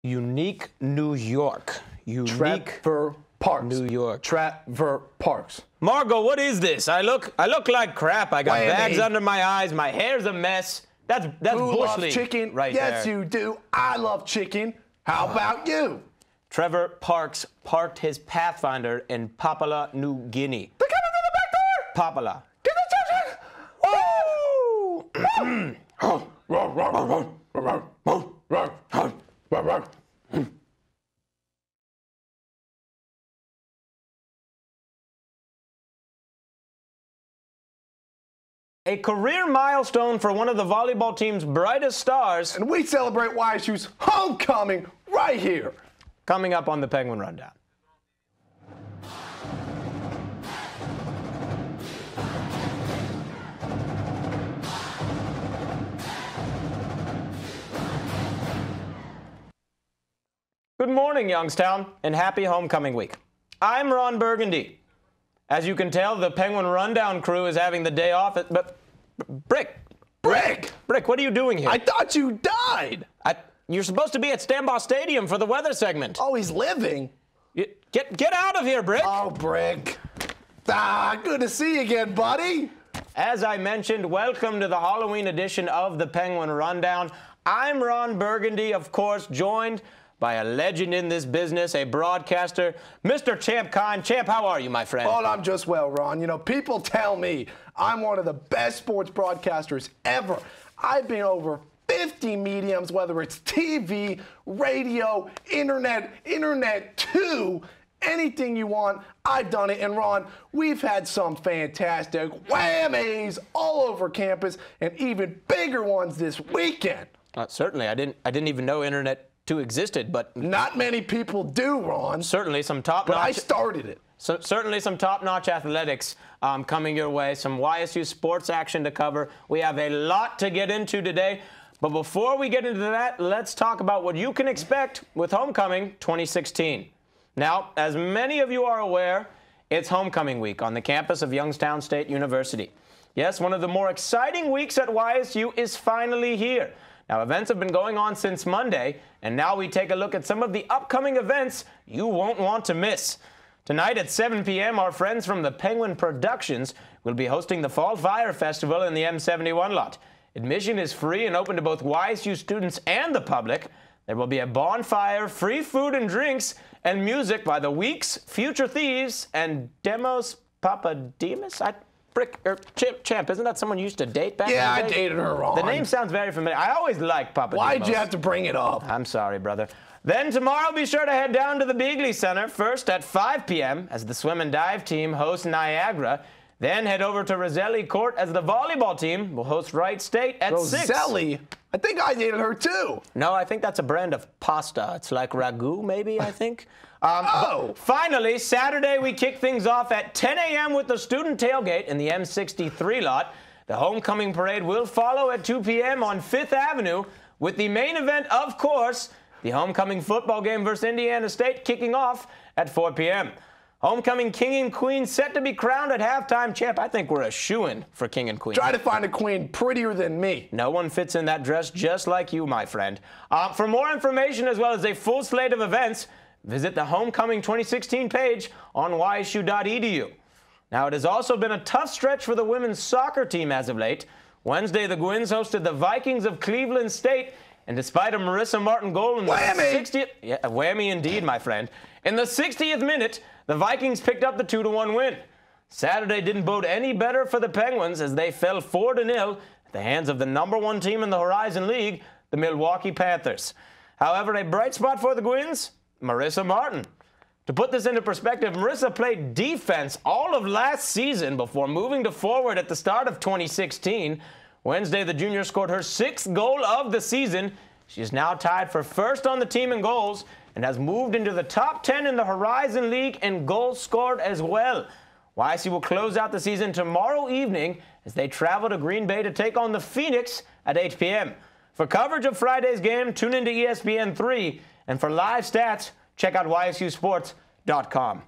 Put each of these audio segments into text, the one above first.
Unique New York. Trevor Parks. New York. Trevor Parks. Margot, what is this? I look like crap. I got bags under my eyes. My hair's a mess. That's Who bush loves league chicken? right yes, there. you do. I love chicken. How about you? Trevor Parks parked his Pathfinder in Papua New Guinea. They're coming through the back door. Papua. Get the children. A career milestone for one of the volleyball team's brightest stars. And we celebrate YSU's homecoming right here. Coming up on the Penguin Rundown. Good morning, Youngstown, and happy homecoming week. I'm Ron Burgundy. As you can tell, the Penguin Rundown crew is having the day off. But Brick, what are you doing here? I thought you died. You're supposed to be at Stambaugh Stadium for the weather segment. Oh, he's living. Get out of here, Brick. Oh, Brick. Good to see you again, buddy. As I mentioned, welcome to the Halloween edition of the Penguin Rundown. I'm Ron Burgundy, of course, joined by a legend in this business, a broadcaster, Mr. Champ Kine. Champ, how are you, my friend? Oh, I'm just well, Ron. You know, people tell me I'm one of the best sports broadcasters ever. I've been over 50 mediums, whether it's TV, radio, internet 2, anything you want, I've done it. And Ron, we've had some fantastic whammies all over campus and even bigger ones this weekend. Certainly. I didn't even know Internet 2 existed, but not many people do, Ron. Certainly some top-notch. But I started it. So certainly some top-notch athletics coming your way, some YSU sports action to cover. We have a lot to get into today. But before we get into that, let's talk about what you can expect with Homecoming 2016. Now, as many of you are aware, it's Homecoming Week on the campus of Youngstown State University. Yes, one of the more exciting weeks at YSU is finally here. Now, events have been going on since Monday, and now we take a look at some of the upcoming events you won't want to miss. Tonight at 7 p.m., our friends from the Penguin Productions will be hosting the Fall Fire Festival in the M71 lot. Admission is free and open to both YSU students and the public. There will be a bonfire, free food and drinks, and music by The Weeks, Future Thieves, and Demos Papademos. Champ, isn't that someone you used to date back in the day? Yeah, I dated her, Ron. The name sounds very familiar. I always liked Papademos. Why'd you have to bring it up? I'm sorry, brother. Then tomorrow, be sure to head down to the Beagley Center, first at 5 p.m. as the swim and dive team hosts Niagara. Then head over to Roselli Court as the volleyball team will host Wright State at 6. Roselli? I think I dated her, too. No, I think that's a brand of pasta. It's like ragu, maybe, I think. Finally, Saturday, we kick things off at 10 a.m. with the student tailgate in the M63 lot. The homecoming parade will follow at 2 p.m. on 5th Avenue with the main event, of course, the homecoming football game versus Indiana State kicking off at 4 p.m. Homecoming king and queen set to be crowned at halftime. Champ, I think we're a shoo-in for king and queen. Try to find a queen prettier than me. No one fits in that dress just like you, my friend. For more information as well as a full slate of events, visit the Homecoming 2016 page on ysu.edu. Now, it has also been a tough stretch for the women's soccer team as of late. Wednesday, the Gwins hosted the Vikings of Cleveland State, and despite a Marissa Martin goal in the 60th... Yeah, whammy indeed, my friend. In the 60th minute, the Vikings picked up the 2-1 win. Saturday didn't bode any better for the Penguins as they fell 4-0 at the hands of the #1 team in the Horizon League, the Milwaukee Panthers. However, a bright spot for the Gwins, Marissa Martin. To put this into perspective, Marissa played defense all of last season before moving to forward at the start of 2016. Wednesday, the junior scored her 6th goal of the season. She is now tied for first on the team in goals and has moved into the top 10 in the Horizon League in goals scored as well. YSU will close out the season tomorrow evening as they travel to Green Bay to take on the Phoenix at 8 p.m. For coverage of Friday's game, tune into ESPN3, and for live stats, check out YSUSports.com.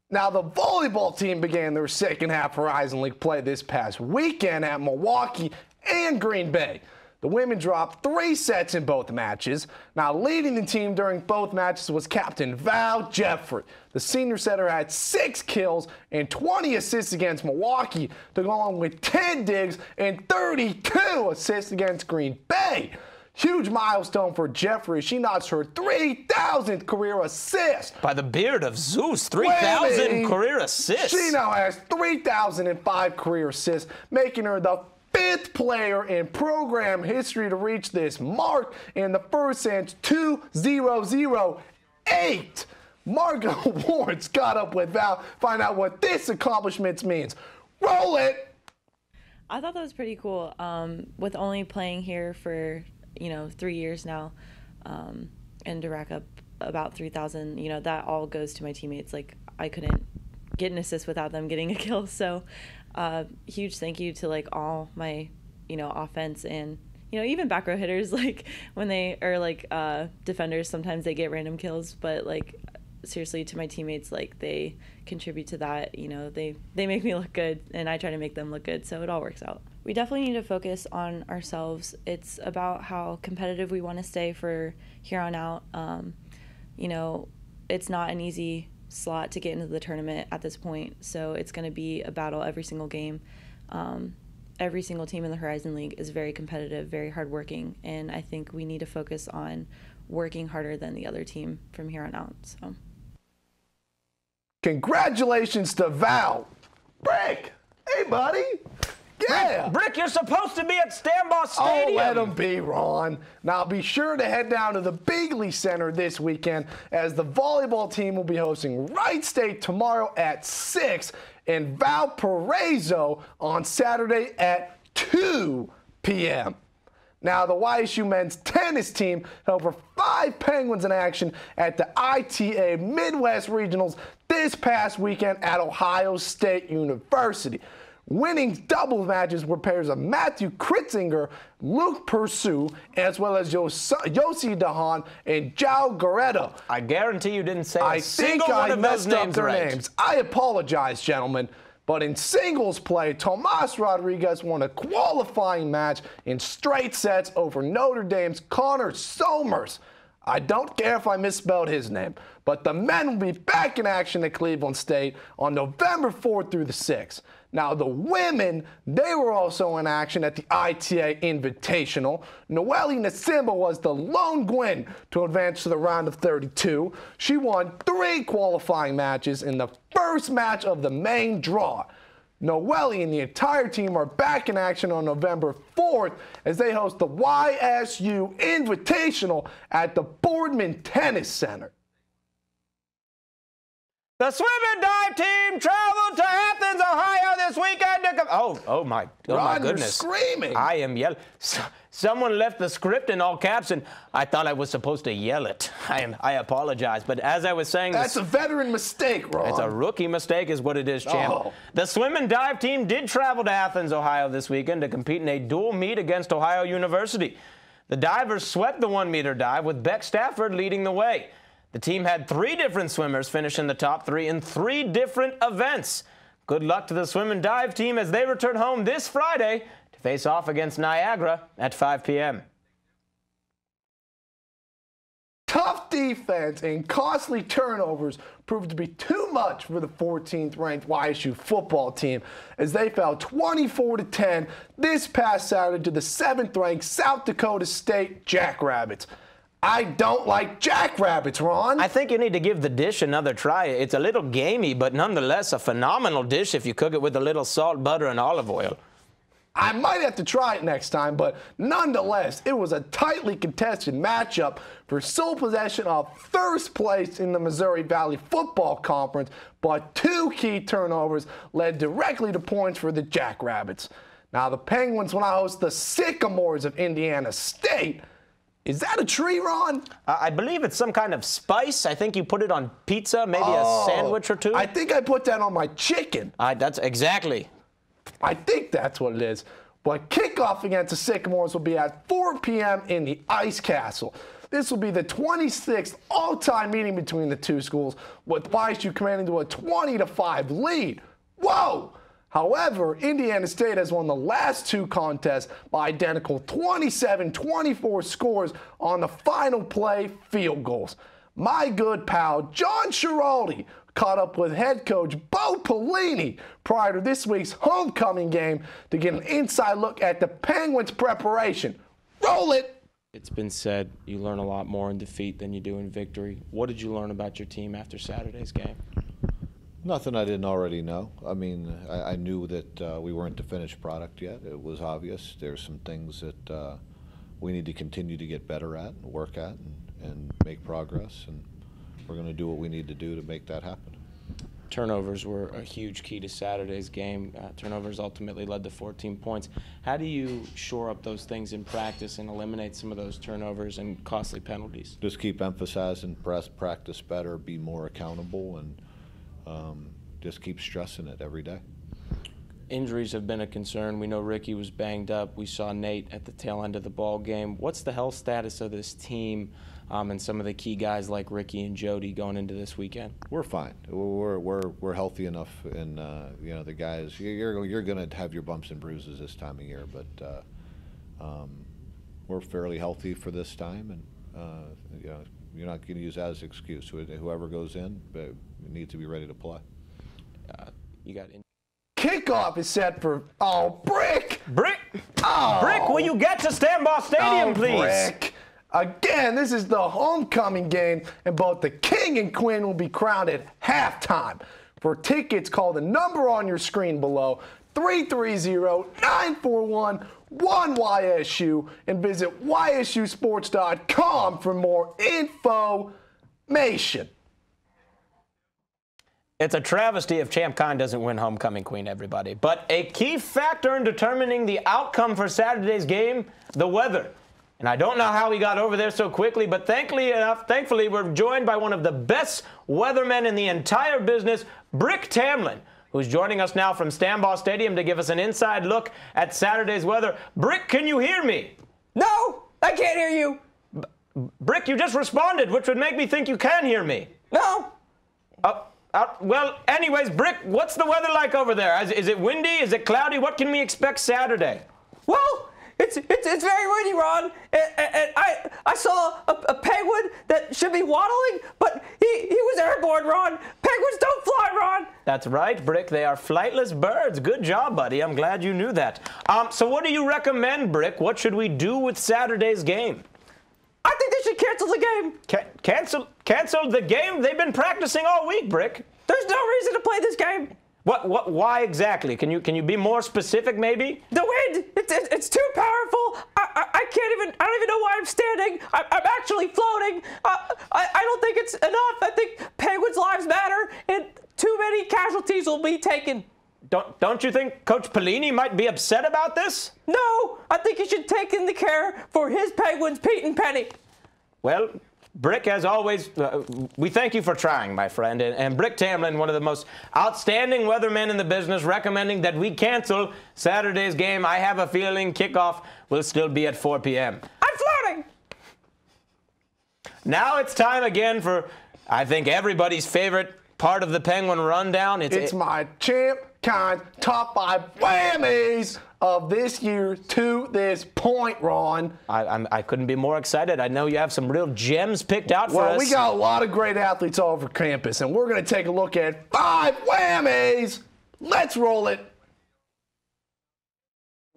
Now, the volleyball team began their second half Horizon League play this past weekend at Milwaukee and Green Bay. The The women dropped 3 sets in both matches. Now, leading the team during both matches was Captain Val Jeffrey. The senior setter had 6 kills and 20 assists against Milwaukee to go along with 10 digs and 32 assists against Green Bay. Huge milestone for Jeffrey. She notched her 3,000th career assist. By the beard of Zeus, 3,000 career assists. She now has 3,005 career assists, making her the 5th player in program history to reach this mark in the first since 2008. Margot Ward's got up with Val. Find out what this accomplishment means. Roll it. I thought that was pretty cool. With only playing here for 3 years now, and to rack up about 3,000, that all goes to my teammates. Like, I couldn't get an assist without them getting a kill. So huge thank you to like all my offense and even back row hitters. Like when they are defenders, sometimes they get random kills, but like seriously, to my teammates, like they contribute to that. They make me look good and I try to make them look good, so it all works out. We definitely need to focus on ourselves. It's about how competitive we want to stay for here on out. It's not an easy slot to get into the tournament at this point, so it's going to be a battle every single game. Every single team in the Horizon League is very competitive, very hardworking, and I think we need to focus on working harder than the other team from here on out. So, congratulations to Val. Brick, hey buddy. Yeah. Brick, you're supposed to be at Stambaugh Stadium. Oh, let him be, Ron. Now, be sure to head down to the Bigley Center this weekend as the volleyball team will be hosting Wright State tomorrow at 6 and Valparaiso on Saturday at 2 p.m. Now, the YSU men's tennis team held over 5 Penguins in action at the ITA Midwest Regionals this past weekend at Ohio State University. Winning doubles matches were pairs of Matthew Kritzinger, Luke Pursue, as well as Yossi Dahan and João Guerrero. I guarantee you didn't say a single one of those names right. I apologize, gentlemen. But in singles play, Tomas Rodriguez won a qualifying match in straight sets over Notre Dame's Connor Somers. I don't care if I misspelled his name, but the men will be back in action at Cleveland State on November 4th through the 6th. Now, the women, they were also in action at the ITA Invitational. Noelle Nasimba was the lone Gwyn to advance to the round of 32. She won 3 qualifying matches in the first match of the main draw. Noelle and the entire team are back in action on November 4th as they host the YSU Invitational at the Boardman Tennis Center. The swim and dive team traveled to Athens, Ohio this weekend to oh my goodness. You're screaming. I am yelling. Someone left the script in all caps and I thought I was supposed to yell it. I apologize, but as I was saying, that's a veteran mistake, Ron. It's a rookie mistake is what it is, champ. Oh. The swim and dive team did travel to Athens, Ohio this weekend to compete in a dual meet against Ohio University. The divers swept the 1-meter dive with Beck Stafford leading the way. The team had 3 different swimmers finish in the top 3 in 3 different events. Good luck to the swim and dive team as they return home this Friday to face off against Niagara at 5 p.m. Tough defense and costly turnovers proved to be too much for the 14th-ranked YSU football team as they fell 24-10 this past Saturday to the 7th-ranked South Dakota State Jackrabbits. I don't like jackrabbits, Ron. I think you need to give the dish another try. It's a little gamey, but nonetheless a phenomenal dish if you cook it with a little salt, butter, and olive oil. I might have to try it next time, but nonetheless, it was a tightly contested matchup for sole possession of first place in the Missouri Valley Football Conference, but 2 key turnovers led directly to points for the Jackrabbits. Now, the Penguins will now host the Sycamores of Indiana State. Is that a tree, Ron? I believe it's some kind of spice. I think you put it on pizza, maybe a sandwich or 2. I think I put that on my chicken. That's exactly. I think that's what it is. But kickoff against the Sycamores will be at 4 p.m. in the Ice Castle. This will be the 26th all-time meeting between the 2 schools, with YSU commanding to a 20-5 lead. Whoa! However, Indiana State has won the last 2 contests by identical 27-24 scores on the final play field goals. My good pal, John Schiraldi, caught up with head coach Bo Pelini prior to this week's homecoming game to get an inside look at the Penguins' preparation. Roll it! It's been said you learn a lot more in defeat than you do in victory. What did you learn about your team after Saturday's game? Nothing I didn't already know. I mean, I knew that we weren't the finished product yet. It was obvious. There's some things that we need to continue to get better at and work at and make progress. And we're going to do what we need to do to make that happen. Turnovers were a huge key to Saturday's game. Turnovers ultimately led to 14 points. How do you shore up those things in practice and eliminate some of those turnovers and costly penalties? Just keep emphasizing practice better, be more accountable, and just keep stressing it every day. Injuries have been a concern. We know Ricky was banged up. We saw Nate at the tail end of the ball game. What's the health status of this team and some of the key guys like Ricky and Jody going into this weekend? We're fine. We're healthy enough, and you know, the guys. You're going to have your bumps and bruises this time of year, but we're fairly healthy for this time, and you know, you're not going to use that as an excuse. Whoever goes in, but needs to be ready to play. You got. Kickoff is set for, Brick! Brick! Oh. Brick, will you get to Stambaugh Stadium, please? Brick. Again, this is the homecoming game, and both the king and queen will be crowned at halftime. For tickets, call the number on your screen below, 330-941-1YSU, and visit ysusports.com for more information. It's a travesty if Champ Khan doesn't win homecoming queen, everybody. But a key factor in determining the outcome for Saturday's game, the weather. And I don't know how he got over there so quickly, but thankfully, we're joined by one of the best weathermen in the entire business, Brick Tamlin, who's joining us now from Stambaugh Stadium to give us an inside look at Saturday's weather. Brick, can you hear me? No, I can't hear you. Brick, you just responded, which would make me think you can hear me. No. Well, anyways, Brick, what's the weather like over there? Is it windy? Is it cloudy? What can we expect Saturday? Well, it's very windy, Ron. And I saw a penguin that should be waddling, but he was airborne, Ron. Penguins don't fly, Ron. That's right, Brick. They are flightless birds. Good job, buddy. I'm glad you knew that. So what do you recommend, Brick? What should we do with Saturday's game? I think they should cancel the game. Cancel the game? They've been practicing all week, Brick. There's no reason to play this game. Why exactly? Can you be more specific, maybe? The wind, it's too powerful. I don't even know why I'm standing. I'm actually floating. I don't think it's enough. I think Penguins' lives matter, and too many casualties will be taken. Don't you think Coach Pelini might be upset about this? No, I think he should take in the care for his Penguins, Pete and Penny. Well, Brick, as always, we thank you for trying, my friend. And Brick Tamlin, one of the most outstanding weathermen in the business, recommending that we cancel Saturday's game. I have a feeling kickoff will still be at 4 p.m. I'm floating. Now it's time again for, I think, everybody's favorite part of the Penguin Rundown. It's my Champ Khan top 5 whammies of this year to this point, Ron. I couldn't be more excited. I know you have some real gems picked out for us. Well, we got a lot of great athletes all over campus, and we're going to take a look at 5 whammies. Let's roll it.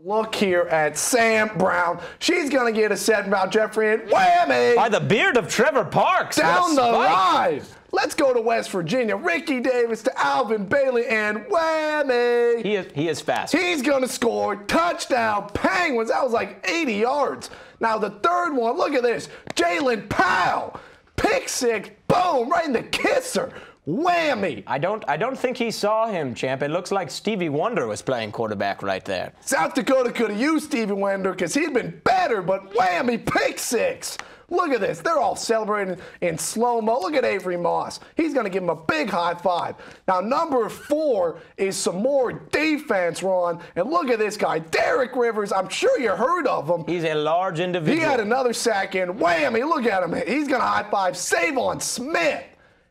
Look here at Sam Brown. She's going to get a set about Jeffrey and whammy. By the beard of Trevor Parks. Down the line. Let's go to West Virginia. Ricky Davis to Alvin Bailey and whammy. He is fast. He's going to score. Touchdown Penguins. That was like 80 yards. Now the third one, look at this. Jalen Powell. Pick 6. Boom. Right in the kisser. Whammy. I don't think he saw him, Champ. It looks like Stevie Wonder was playing quarterback right there. South Dakota could have used Stevie Wonder because he'd been better, but whammy, pick 6. Look at this. They're all celebrating in slow-mo. Look at Avery Moss. He's going to give him a big high five. Now, number 4 is some more defense, Ron. And look at this guy, Derek Rivers. I'm sure you heard of him. He's a large individual. He had another sack in. Whammy, look at him. He's going to high five Savon Smith.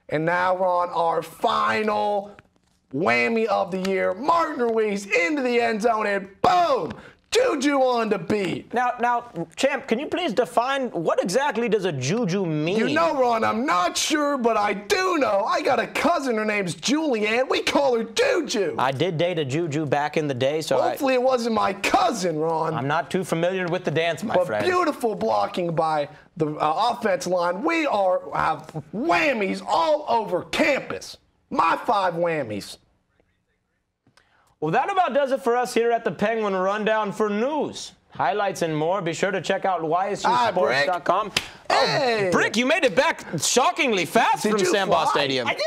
And now, Ron, our final Whammy of the year. Martin Ruiz into the end zone, and boom! Juju on the beat. Now, Champ, can you please define what exactly does a juju mean? You know, Ron, I'm not sure, but I do know. I got a cousin, her name's Julianne. We call her Juju. I did date a juju back in the day, so hopefully it wasn't my cousin, Ron. I'm not too familiar with the dance, my friend. Beautiful blocking by the offense line. We have whammies all over campus. My 5 whammies. Well, that about does it for us here at the Penguin Rundown. For news, highlights, and more, be sure to check out YSUSports.com. Hey. Oh, Brick, you made it back shockingly fast from Sandbar Stadium. I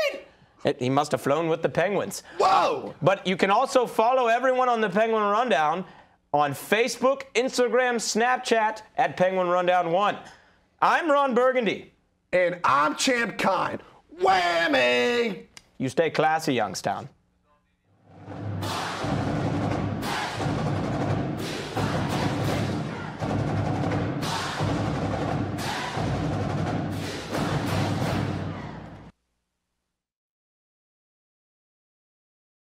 did. He must have flown with the Penguins. Whoa! But you can also follow everyone on the Penguin Rundown on Facebook, Instagram, Snapchat at Penguin Rundown 1. I'm Ron Burgundy. And I'm Champ Kine. Whammy! You stay classy, Youngstown.